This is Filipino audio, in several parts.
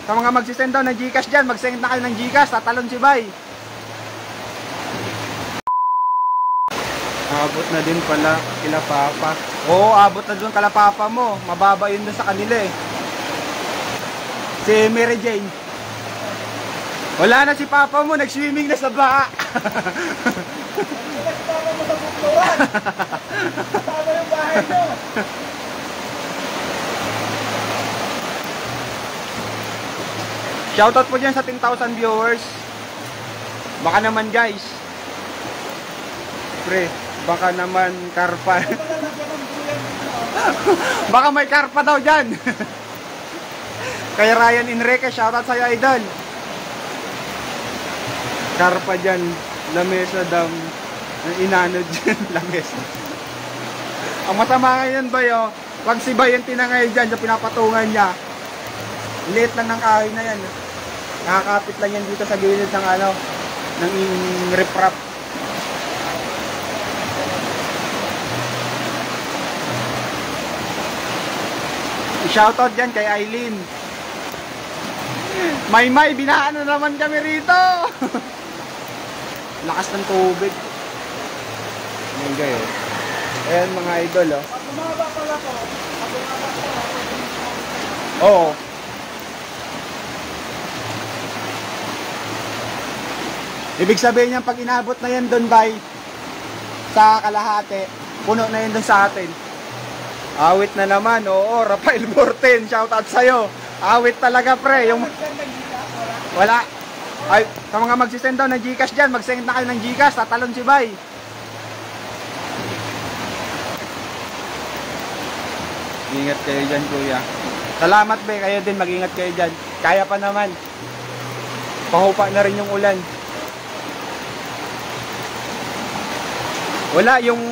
Sa mga magsisend daw ng Gcash dyan, mag-send na kayo ng Gcash, tatalon si Bay. Abot na din pala kila Papa. Oo, abot na dun kala Papa mo. Mababa yun dun sa kanila eh. Si Mary Jane. Wala na si Papa mo, nag-swimming na sa baha. Papa mo sa bukturan. Papa yung bahay nyo. Shoutout po dyan sa 10,000 viewers. Baka naman guys. Pre, baka naman karpa. Baka may karpa daw dyan. Kay Ryan Enrique, shoutout sa'yo idol. Karpa dyan. Lamesa dam. Inano dyan. Lamesa. Ang masama ngayon ba yun? Pag si Bay yung tinangay dyan, yung pinapatungan niya. Liit lang ng kahoy na yan. Nakakapit lang yan dito sa gilid ng ano, ng riprap. Shoutout dyan kay Aileen. May binahan na naman kami rito. Lakas ng tubig. Ayan kayo. Ayan mga idol oh. Pag bumaba pala po, Oo. Ibig sabihin niyan pag inabot na yan doon Bay sa kalahati, puno na yan doon sa atin. Awit na naman, oo, Rafael Borten, shoutout sa'yo. Awit talaga pre, yung... Wala. Ay, sa mga magsisend daw ng Gcash dyan, mag-send na kayo ng Gcash, tatalon si Bay. Ingat kayo dyan kuya. Salamat be, kayo din, mag-ingat kayo dyan. Kaya pa naman. Pahupa na rin yung ulan. Wala, yung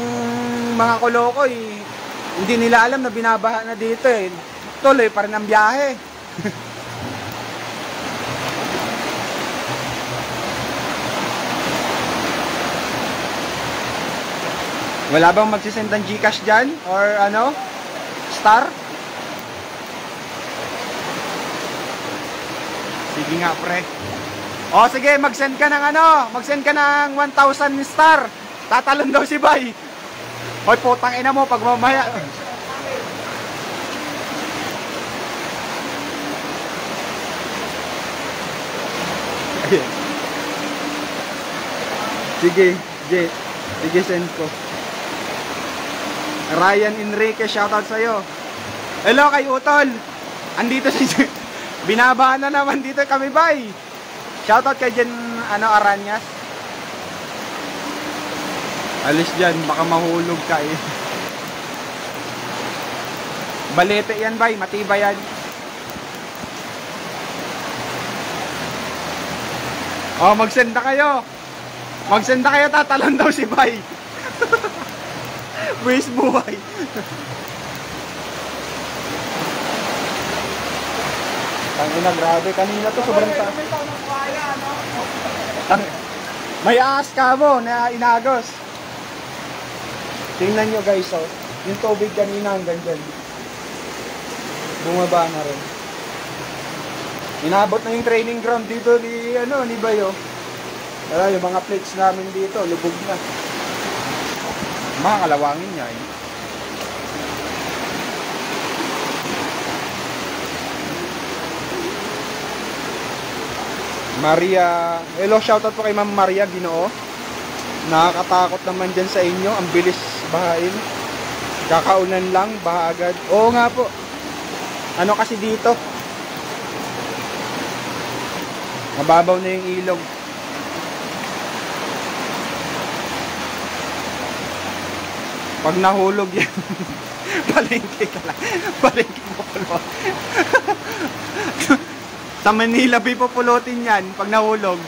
mga kolokoy, hindi nila alam na binabaha na dito eh. Tuloy pa rin ang biyahe. Wala bang magsisend ng Gcash dyan? Or ano? Star? Sige nga pre. O sige, mag-send ka ng ano? Mag-send ka ng 1,000 star. Tatalon daw si Bay. Hoy, putang ina mo pag mamaya. Sige, sige send ko. Ryan Enrique, shoutout sa'yo. Hello kay Utol. Andito si binabaan na naman dito kami Bay. Shoutout kay Jen Aranyas. Alis dyan, baka mahulog ka eh. Balete yan Bay, matibay yan. Oh, mag-send na kayo. Mag-send na kayo, tatalon daw si Bay. Waste buhay. Tangina, grabe. Kanina to sobrang taas. May ahas ka mo na inagos. Tingnan nyo guys, oh. Yung tubig kanina hanggang dyan. Bumaba na rin. Inabot na yung training ground dito ni Bayo. Wala, yung mga plates namin dito, lubog na. Mga kalawangin niya eh. Maria, hello, shoutout po kay Ma'am Maria Ginoo. Nakakatakot naman dyan sa inyo, ang bilis bahain. Kakaunan lang, baha agad. Oo nga po. Ano kasi dito? Mababaw na yung ilog. Pag nahulog yan, palengke ka lang. Palengke mo pulo. Sa Manila, pipupulotin yan pag nahulog.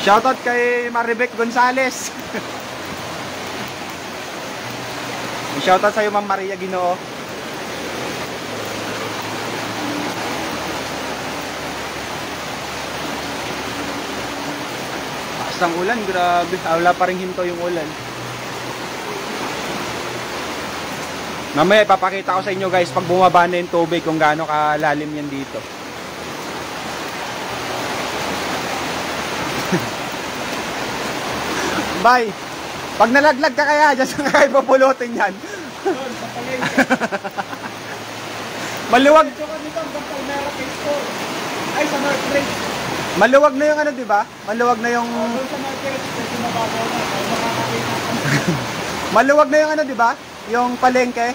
Shoutout kay Maribek Gonzales. Shoutout sa'yo, Ma'am Maria Ginoo. Taas ang ulan, grabe. Wala pa rin hinto yung ulan. Mamaya ipapakita ko sa inyo guys pag bumaba na yung tubig kung gaano kalalim yan dito. Bye. Pag nalaglag ka kaya dyan saan kayo papulutin yan? Doon, sa palengke. Maluwag. Dito ka dito hanggang Palmera Phase 4. Ay, sa North Bridge. Maluwag na yung ano, di ba? Maluwag na yung Doon sa North Bridge, kasi mababaw na. Ay, makakakita ka. maluwag na yung ano, di ba? Yung palengke.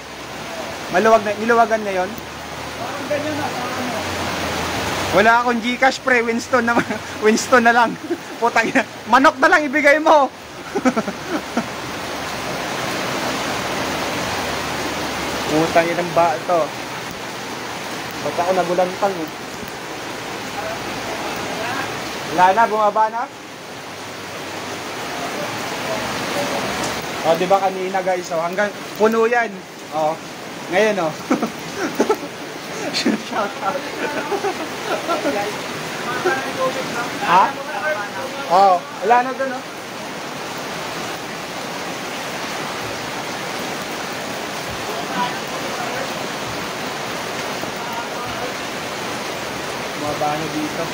Maluwag na, niluwagan na yon. Parang ganyan na, parang ano. Wala akong GCash pre, Winston na Winston na lang. Putang ina. Manok na lang ibigay mo. Putang ina ng ba ito. Ba't ako nagulantang eh. Wala na, bumaba na. O, di ba kanina guys, oh, hanggang puno yan. Oh, ngayon oh. Shout out. Ha? Oh, wala na dun oh. Bumaba na dito.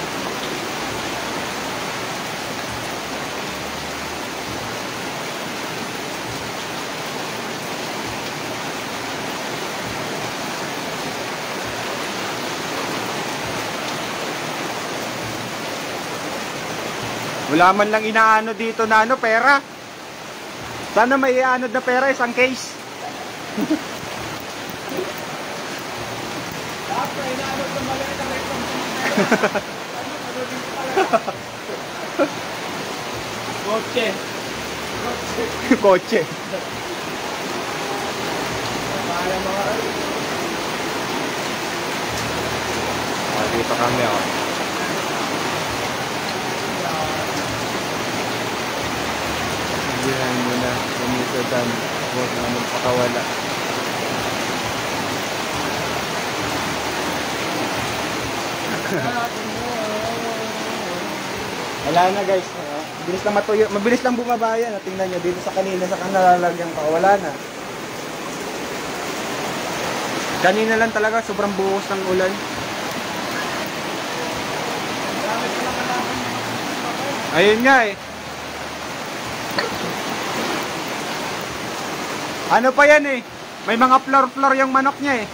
Wala man lang inaano dito na ano, pera. Sana may ianod na pera, isang case. Lahat na inaanod ng maliit ang reklam. Kotse. Kotse. Kaya mga Dito kami oh. Sabihan mo na, lumito dyan. Huwag na magpakawala. Wala na guys. Mabilis lang matuyo. Mabilis lang bumaba yan. Tingnan nyo dito sa kanina sa kanalalagyan pa. Wala na. Kanina lang talaga. Sobrang buhos ng ulan. Ayun nga eh. Ano pa yan eh. May mga floor-floor yung manok niya eh.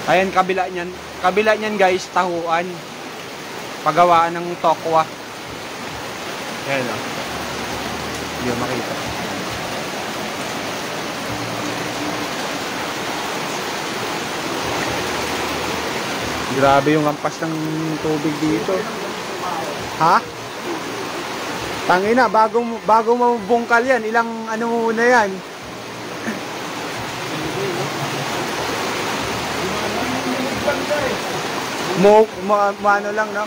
Ayan, kabila niyan. Kabila niyan guys, tahuan. Pagawaan ng tokwa. Ayan o. Hindi mo makita. Grabe yung ampas ng tubig dito. Ha? Tangina, bago mabungkal yan, ilang ano muna yan. Ano lang, no?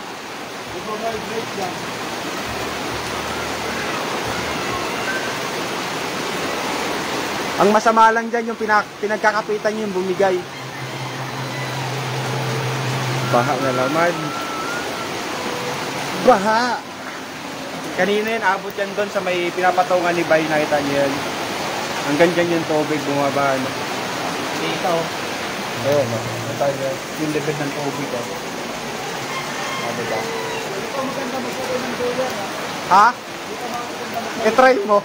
Ang masama lang dyan yung pinagkakapitan yung bumigay. Baha na laman. Baha! Kanina yun, abot yan doon sa may pinapatungan ni Bay. Nakita niyo yan. Hanggang dyan yung tubig bumaba. No? Ikaw. Oo, no? Yung level ng tubig. Oh. Diba? Ikaw maganda magsabi ng dulo. Ha? I-try mo.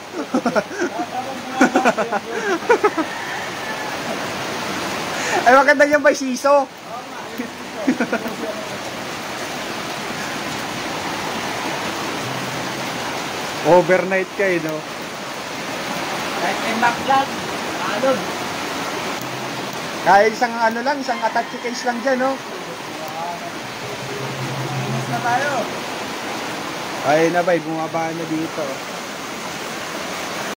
Ay, maganda yung by siso. Overnight kayo, no? Kahit may backlog, alon. Kahit isang ano lang, isang attache case lang dyan, no? Inis na tayo. Ay na bay, bumaba na dito.